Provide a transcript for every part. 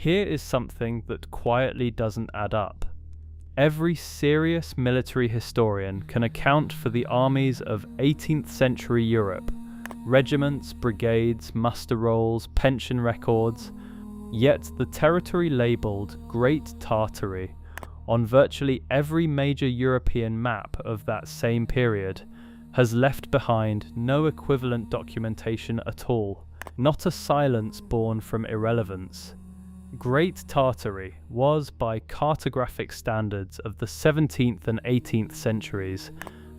Here is something that quietly doesn't add up. Every serious military historian can account for the armies of 18th century Europe, regiments, brigades, muster rolls, pension records, yet the territory labelled Great Tartary on virtually every major European map of that same period has left behind no equivalent documentation at all, not a silence born from irrelevance. Great Tartary was, by cartographic standards of the 17th and 18th centuries,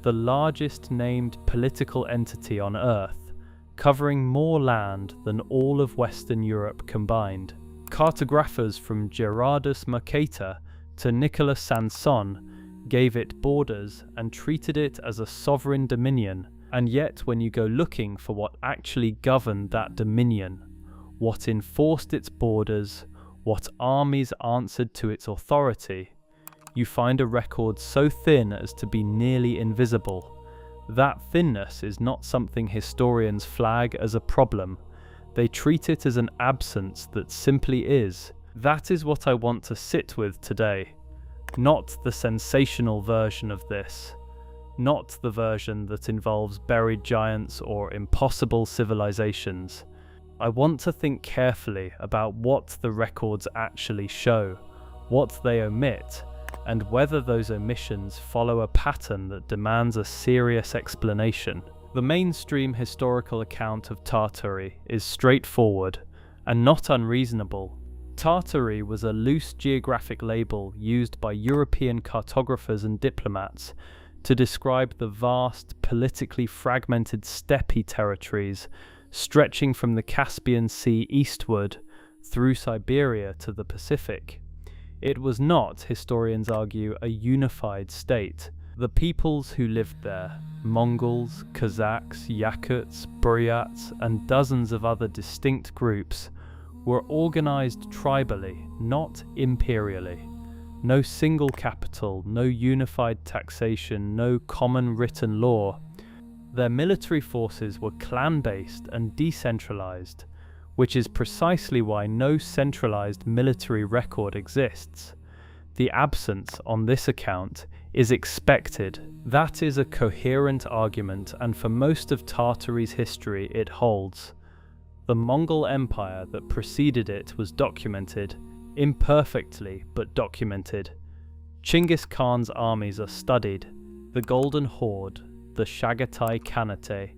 the largest named political entity on Earth, covering more land than all of Western Europe combined. Cartographers from Gerardus Mercator to Nicolas Sanson gave it borders and treated it as a sovereign dominion, and yet when you go looking for what actually governed that dominion, what enforced its borders, what armies answered to its authority, you find a record so thin as to be nearly invisible. That thinness is not something historians flag as a problem. They treat it as an absence that simply is. That is what I want to sit with today. Not the sensational version of this. Not the version that involves buried giants or impossible civilizations. I want to think carefully about what the records actually show, what they omit, and whether those omissions follow a pattern that demands a serious explanation. The mainstream historical account of Tartary is straightforward and not unreasonable. Tartary was a loose geographic label used by European cartographers and diplomats to describe the vast, politically fragmented steppe territories stretching from the Caspian Sea eastward through Siberia to the Pacific. It was not, historians argue, a unified state. The peoples who lived there, Mongols, Kazakhs, Yakuts, Buryats, and dozens of other distinct groups, were organized tribally, not imperially. No single capital, no unified taxation, no common written law. Their military forces were clan-based and decentralized, which is precisely why no centralized military record exists. The absence on this account is expected. That is a coherent argument, and for most of Tartary's history it holds. The Mongol Empire that preceded it was documented, imperfectly but documented. Chinggis Khan's armies are studied. The Golden Horde, the Chagatai Khanate.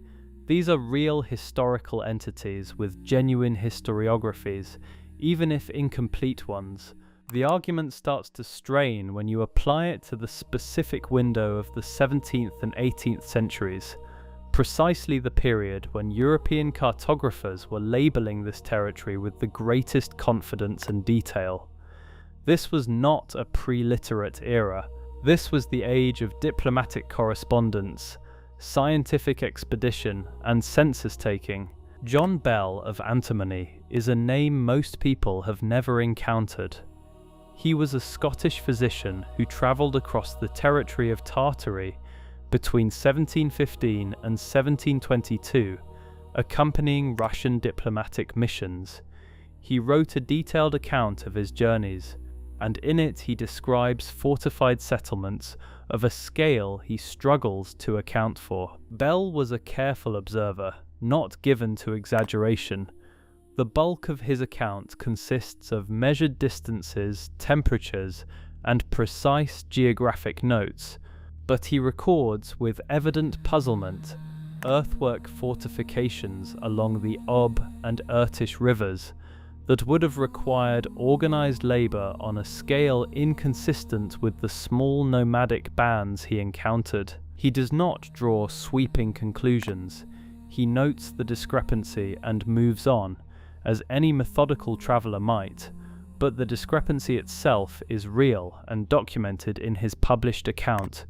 These are real historical entities with genuine historiographies, even if incomplete ones. The argument starts to strain when you apply it to the specific window of the 17th and 18th centuries, precisely the period when European cartographers were labelling this territory with the greatest confidence and detail. This was not a pre-literate era. This was the age of diplomatic correspondence, scientific expedition, and census-taking. John Bell of Antermony is a name most people have never encountered. He was a Scottish physician who travelled across the territory of Tartary between 1715 and 1722, accompanying Russian diplomatic missions. He wrote a detailed account of his journeys, and in it he describes fortified settlements of a scale he struggles to account for. Bell was a careful observer, not given to exaggeration. The bulk of his account consists of measured distances, temperatures, and precise geographic notes, but he records with evident puzzlement earthwork fortifications along the Ob and Irtysh rivers that would have required organized labor on a scale inconsistent with the small nomadic bands he encountered. He does not draw sweeping conclusions. He notes the discrepancy and moves on, as any methodical traveler might, but the discrepancy itself is real and documented in his published account.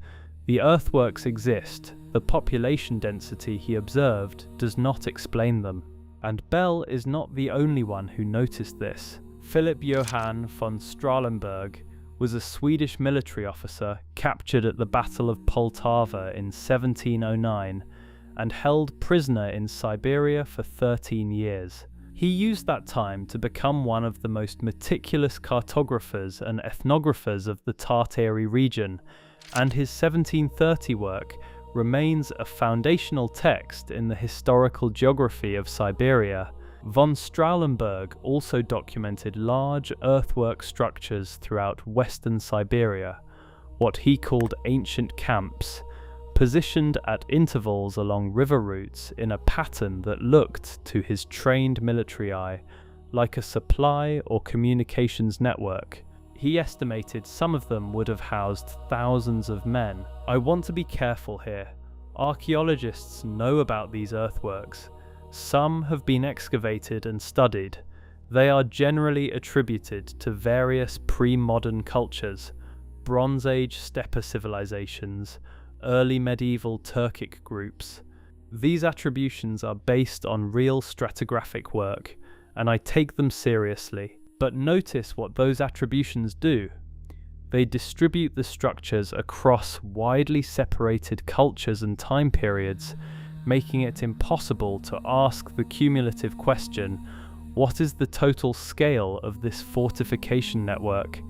The earthworks exist. The population density he observed does not explain them. And Bell is not the only one who noticed this. Philip Johann von Strahlenberg was a Swedish military officer captured at the Battle of Poltava in 1709 and held prisoner in Siberia for 13 years. He used that time to become one of the most meticulous cartographers and ethnographers of the Tartary region, and his 1730 work remains a foundational text in the historical geography of Siberia. Von Strahlenberg also documented large earthwork structures throughout western Siberia, what he called ancient camps, positioned at intervals along river routes in a pattern that looked, to his trained military eye, like a supply or communications network. He estimated some of them would have housed thousands of men. I want to be careful here. Archaeologists know about these earthworks. Some have been excavated and studied. They are generally attributed to various pre-modern cultures, Bronze Age steppe civilizations, early medieval Turkic groups. These attributions are based on real stratigraphic work, and I take them seriously. But notice what those attributions do. They distribute the structures across widely separated cultures and time periods, making it impossible to ask the cumulative question, what is the total scale of this fortification network,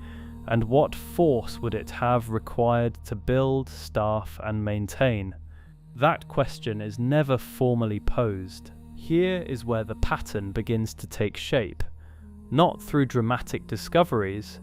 and what force would it have required to build, staff, and maintain? That question is never formally posed. Here is where the pattern begins to take shape, not through dramatic discoveries,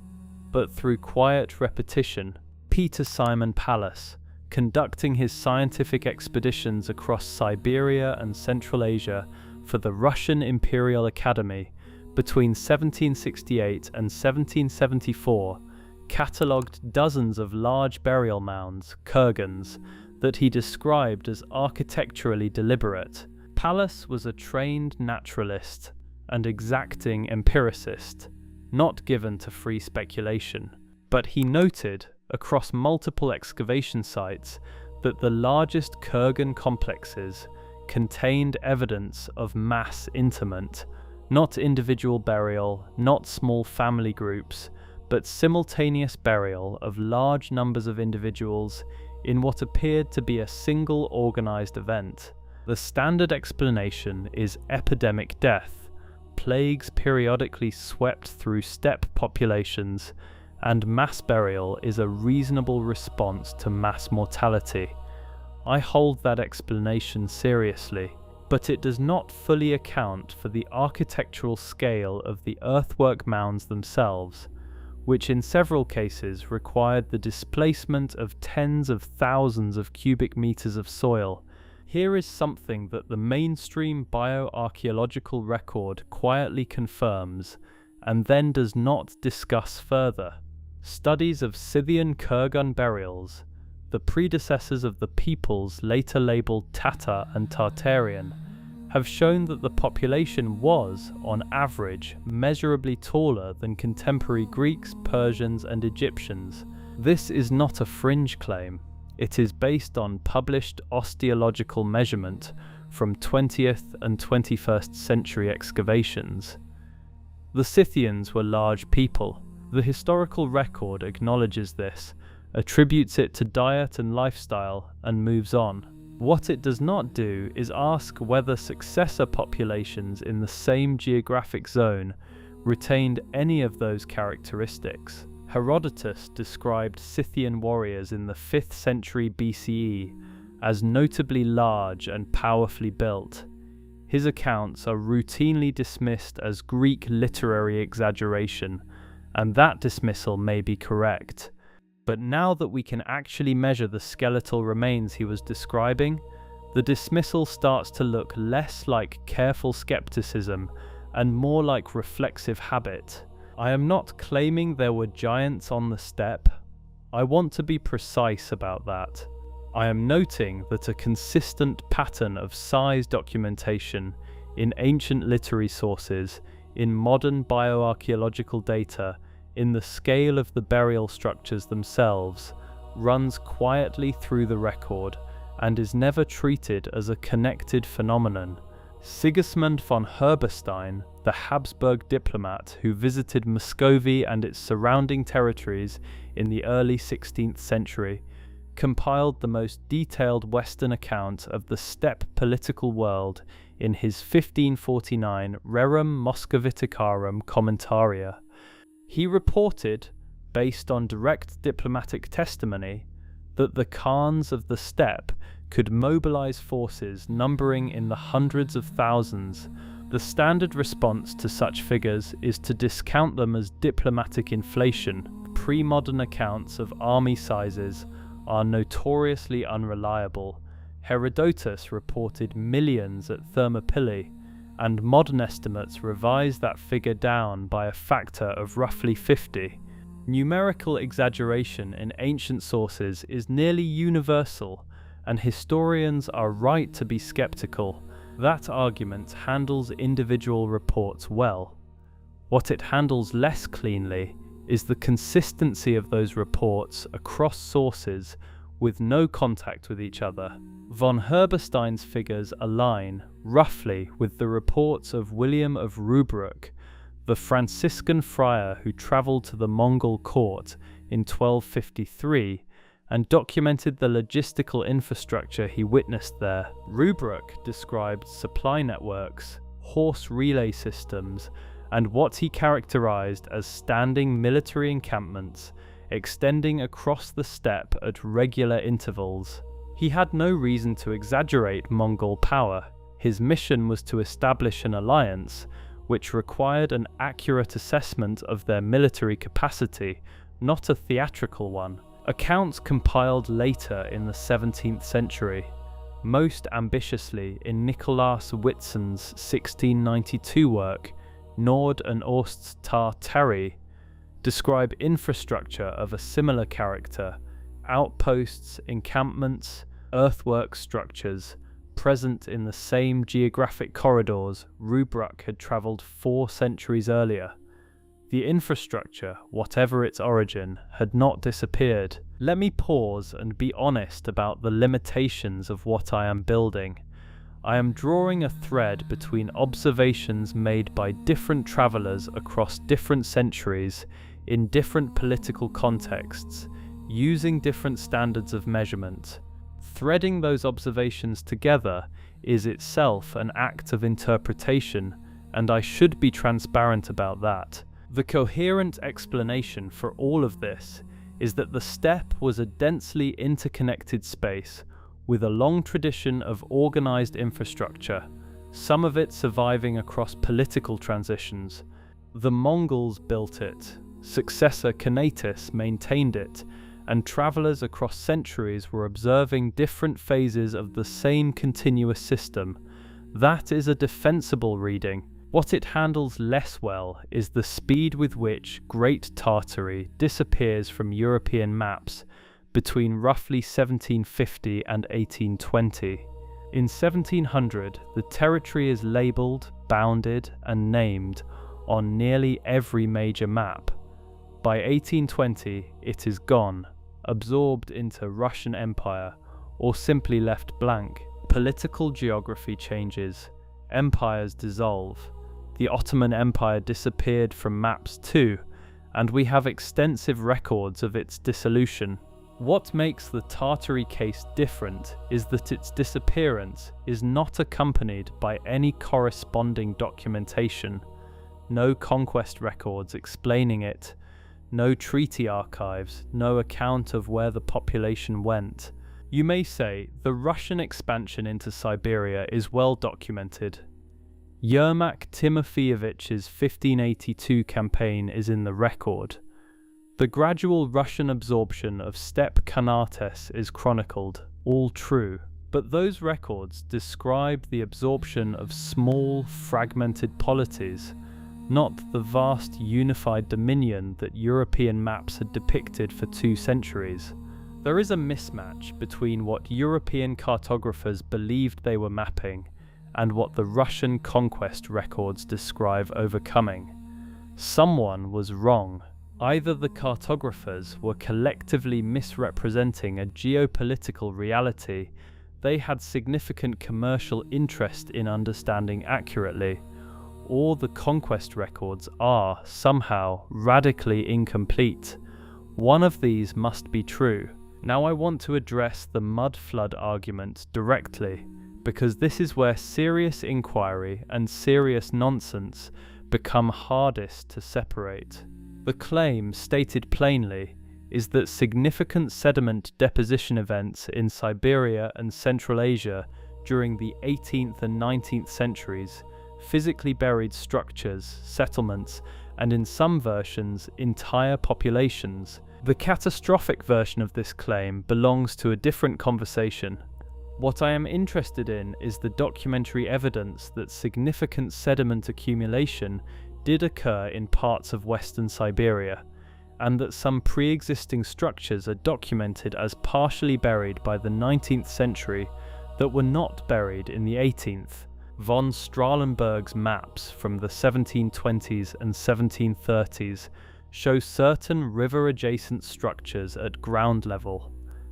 but through quiet repetition. Peter Simon Pallas, conducting his scientific expeditions across Siberia and Central Asia for the Russian Imperial Academy between 1768 and 1774, catalogued dozens of large burial mounds, kurgans, that he described as architecturally deliberate. Pallas was a trained naturalist and exacting empiricist, not given to free speculation, but he noted, across multiple excavation sites, that the largest kurgan complexes contained evidence of mass interment, not individual burial, not small family groups, but simultaneous burial of large numbers of individuals in what appeared to be a single organized event. The standard explanation is epidemic death. Plagues periodically swept through steppe populations, and mass burial is a reasonable response to mass mortality. I hold that explanation seriously, but it does not fully account for the architectural scale of the earthwork mounds themselves, which in several cases required the displacement of tens of thousands of cubic meters of soil. Here is something that the mainstream bioarchaeological record quietly confirms and then does not discuss further. Studies of Scythian kurgan burials, the predecessors of the peoples later labelled Tatar and Tartarian, have shown that the population was, on average, measurably taller than contemporary Greeks, Persians, and Egyptians. This is not a fringe claim. It is based on published osteological measurement from 20th and 21st century excavations. The Scythians were large people. The historical record acknowledges this, attributes it to diet and lifestyle, and moves on. What it does not do is ask whether successor populations in the same geographic zone retained any of those characteristics. Herodotus described Scythian warriors in the 5th century BCE as notably large and powerfully built. His accounts are routinely dismissed as Greek literary exaggeration, and that dismissal may be correct. But now that we can actually measure the skeletal remains he was describing, the dismissal starts to look less like careful skepticism and more like reflexive habit. I am not claiming there were giants on the steppe. I want to be precise about that. I am noting that a consistent pattern of size documentation in ancient literary sources, in modern bioarchaeological data, in the scale of the burial structures themselves, runs quietly through the record and is never treated as a connected phenomenon. Sigismund von Herberstein, the Habsburg diplomat who visited Muscovy and its surrounding territories in the early 16th century, compiled the most detailed Western account of the steppe political world in his 1549 Rerum Moscoviticarum Commentaria. He reported, based on direct diplomatic testimony, that the Khans of the steppe could mobilize forces numbering in the hundreds of thousands. The standard response to such figures is to discount them as diplomatic inflation. Pre-modern accounts of army sizes are notoriously unreliable. Herodotus reported millions at Thermopylae, and modern estimates revise that figure down by a factor of roughly 50. Numerical exaggeration in ancient sources is nearly universal, and historians are right to be skeptical. That argument handles individual reports well. What it handles less cleanly is the consistency of those reports across sources with no contact with each other. Von Herberstein's figures align, roughly, with the reports of William of Rubruck, the Franciscan friar who travelled to the Mongol court in 1253 and documented the logistical infrastructure he witnessed there. Rubruck described supply networks, horse relay systems, and what he characterized as standing military encampments extending across the steppe at regular intervals. He had no reason to exaggerate Mongol power. His mission was to establish an alliance which required an accurate assessment of their military capacity, not a theatrical one. Accounts compiled later in the 17th century, most ambitiously in Nicolaas Witsen's 1692 work, Nord- and Ost-Tartary, describe infrastructure of a similar character, outposts, encampments, earthwork structures, present in the same geographic corridors Rubruck had travelled 4 centuries earlier. The infrastructure, whatever its origin, had not disappeared. Let me pause and be honest about the limitations of what I am building. I am drawing a thread between observations made by different travellers across different centuries in different political contexts, using different standards of measurement. Threading those observations together is itself an act of interpretation, and I should be transparent about that. The coherent explanation for all of this is that the steppe was a densely interconnected space with a long tradition of organized infrastructure, some of it surviving across political transitions. The Mongols built it, successor Kanatis maintained it, and travelers across centuries were observing different phases of the same continuous system. That is a defensible reading. What it handles less well is the speed with which Great Tartary disappears from European maps between roughly 1750 and 1820. In 1700, the territory is labelled, bounded, and named on nearly every major map. By 1820, it is gone, absorbed into Russian Empire, or simply left blank. Political geography changes, empires dissolve. The Ottoman Empire disappeared from maps too, and we have extensive records of its dissolution. What makes the Tartary case different is that its disappearance is not accompanied by any corresponding documentation, no conquest records explaining it, no treaty archives, no account of where the population went. You may say the Russian expansion into Siberia is well documented. Yermak Timofeyevich's 1582 campaign is in the record. The gradual Russian absorption of steppe Kanates is chronicled, all true, but those records describe the absorption of small, fragmented polities, not the vast unified dominion that European maps had depicted for 2 centuries. There is a mismatch between what European cartographers believed they were mapping and what the Russian conquest records describe overcoming. Someone was wrong. Either the cartographers were collectively misrepresenting a geopolitical reality they had significant commercial interest in understanding accurately, or the conquest records are, somehow, radically incomplete. One of these must be true. Now I want to address the mud flood argument directly, because this is where serious inquiry and serious nonsense become hardest to separate. The claim, stated plainly, is that significant sediment deposition events in Siberia and Central Asia during the 18th and 19th centuries physically buried structures, settlements, and in some versions, entire populations. The catastrophic version of this claim belongs to a different conversation. What I am interested in is the documentary evidence that significant sediment accumulation did occur in parts of Western Siberia, and that some pre-existing structures are documented as partially buried by the 19th century that were not buried in the 18th. Von Strahlenberg's maps from the 1720s and 1730s show certain river-adjacent structures at ground level.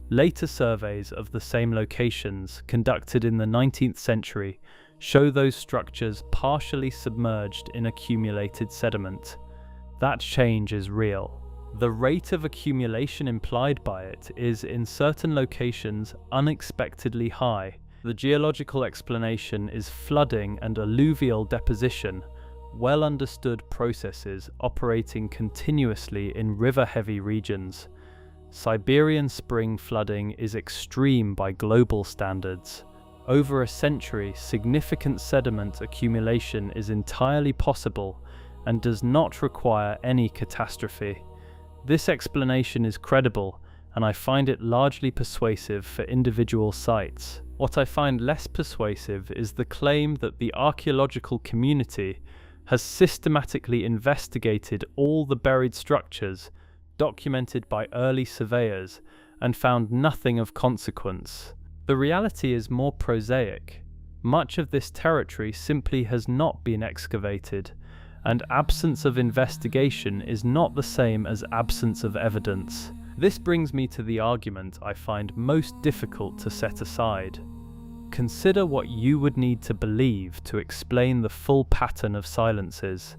Later surveys of the same locations, conducted in the 19th century, show those structures partially submerged in accumulated sediment. That change is real. The rate of accumulation implied by it is, in certain locations, unexpectedly high. The geological explanation is flooding and alluvial deposition, well understood processes operating continuously in river-heavy regions. Siberian spring flooding is extreme by global standards. Over a century, significant sediment accumulation is entirely possible and does not require any catastrophe. This explanation is credible, and I find it largely persuasive for individual sites. What I find less persuasive is the claim that the archaeological community has systematically investigated all the buried structures documented by early surveyors and found nothing of consequence. The reality is more prosaic. Much of this territory simply has not been excavated, and absence of investigation is not the same as absence of evidence. This brings me to the argument I find most difficult to set aside. Consider what you would need to believe to explain the full pattern of silences.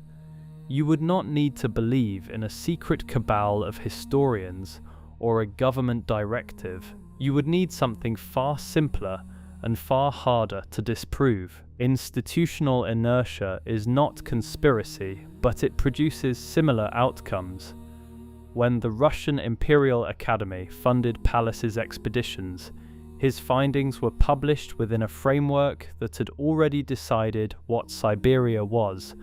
You would not need to believe in a secret cabal of historians or a government directive. You would need something far simpler and far harder to disprove. Institutional inertia is not conspiracy, but it produces similar outcomes. When the Russian Imperial Academy funded Pallas's expeditions, his findings were published within a framework that had already decided what Siberia was,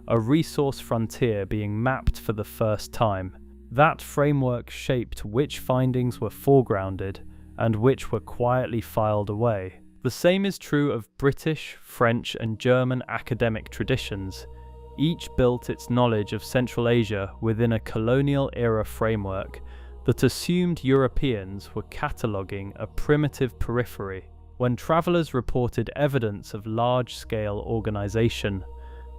a resource frontier being mapped for the first time. That framework shaped which findings were foregrounded and which were quietly filed away. The same is true of British, French, and German academic traditions. Each built its knowledge of Central Asia within a colonial-era framework that assumed Europeans were cataloguing a primitive periphery. When travelers reported evidence of large-scale organization,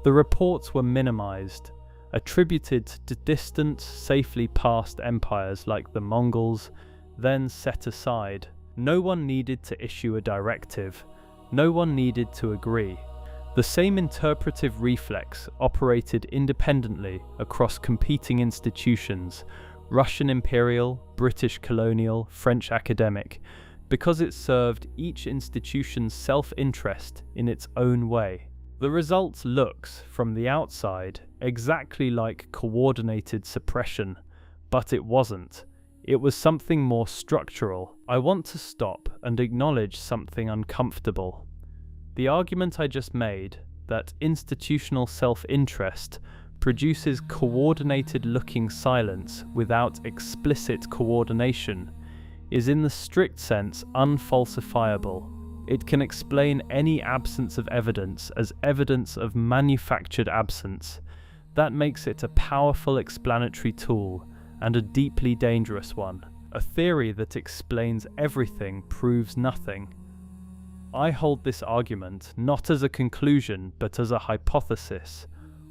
the reports were minimized, attributed to distant, safely passed empires like the Mongols, then set aside. No one needed to issue a directive. No one needed to agree. The same interpretive reflex operated independently across competing institutions, Russian imperial, British colonial, French academic, because it served each institution's self-interest in its own way. The result looks, from the outside, exactly like coordinated suppression, but it wasn't. It was something more structural. I want to stop and acknowledge something uncomfortable. The argument I just made, that institutional self-interest produces coordinated-looking silence without explicit coordination, is in the strict sense unfalsifiable. It can explain any absence of evidence as evidence of manufactured absence. That makes it a powerful explanatory tool, and a deeply dangerous one. A theory that explains everything proves nothing. I hold this argument not as a conclusion but as a hypothesis,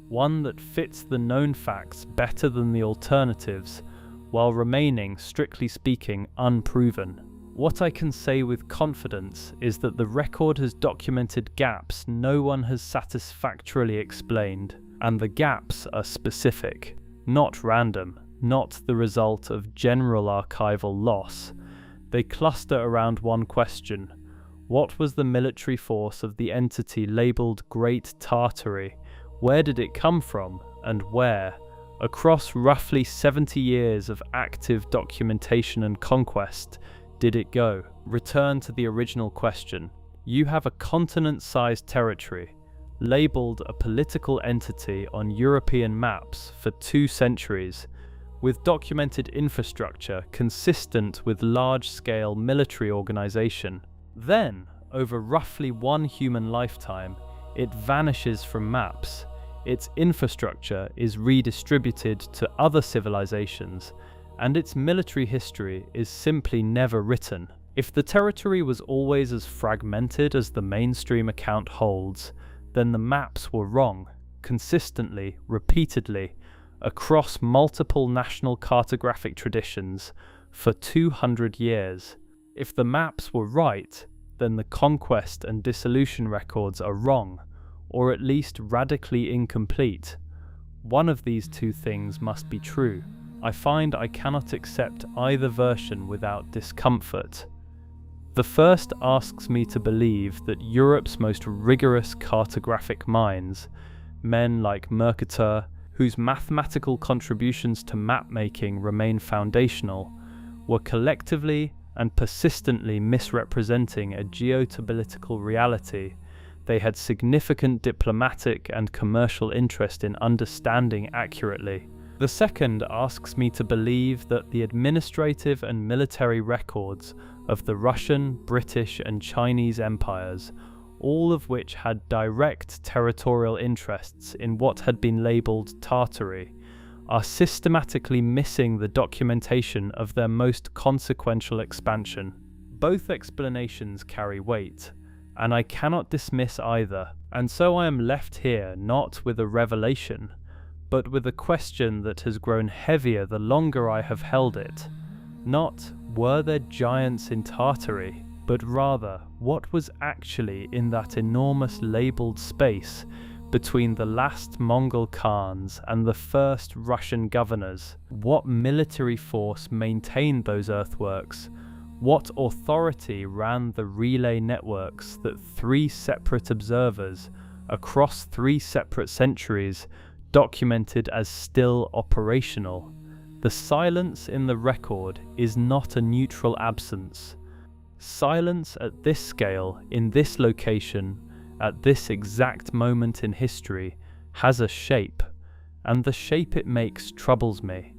one that fits the known facts better than the alternatives, while remaining, strictly speaking, unproven. What I can say with confidence is that the record has documented gaps no one has satisfactorily explained, and the gaps are specific, not random, not the result of general archival loss. They cluster around one question: What was the military force of the entity labelled Great Tartary? Where did it come from, and where? Across roughly 70 years of active documentation and conquest, did it go? Return to the original question. You have a continent-sized territory, labelled a political entity on European maps for 2 centuries, with documented infrastructure consistent with large-scale military organisation. Then, over roughly 1 human lifetime, it vanishes from maps. Its infrastructure is redistributed to other civilizations, and its military history is simply never written. If the territory was always as fragmented as the mainstream account holds, then the maps were wrong, consistently, repeatedly, across multiple national cartographic traditions for 200 years. If the maps were right, then the conquest and dissolution records are wrong, or at least radically incomplete. One of these 2 things must be true. I find I cannot accept either version without discomfort. The first asks me to believe that Europe's most rigorous cartographic minds, men like Mercator, whose mathematical contributions to map-making remain foundational, were collectively and persistently misrepresenting a geopolitical reality they had significant diplomatic and commercial interest in understanding accurately. The second asks me to believe that the administrative and military records of the Russian, British, and Chinese empires, all of which had direct territorial interests in what had been labelled Tartary, are systematically missing the documentation of their most consequential expansion. Both explanations carry weight, and I cannot dismiss either, and so I am left here not with a revelation, but with a question that has grown heavier the longer I have held it. Not, were there giants in Tartary, but rather, what was actually in that enormous labelled space between the last Mongol Khans and the first Russian governors? What military force maintained those earthworks? What authority ran the relay networks that 3 separate observers, across 3 separate centuries, documented as still operational? The silence in the record is not a neutral absence. Silence at this scale, in this location, at this exact moment in history, has a shape, and the shape it makes troubles me.